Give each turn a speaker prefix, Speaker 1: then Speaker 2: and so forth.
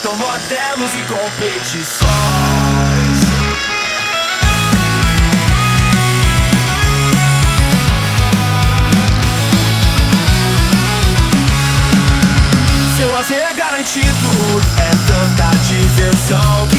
Speaker 1: são modelos e competições. Seu lazer é garantido, é tanta diversão que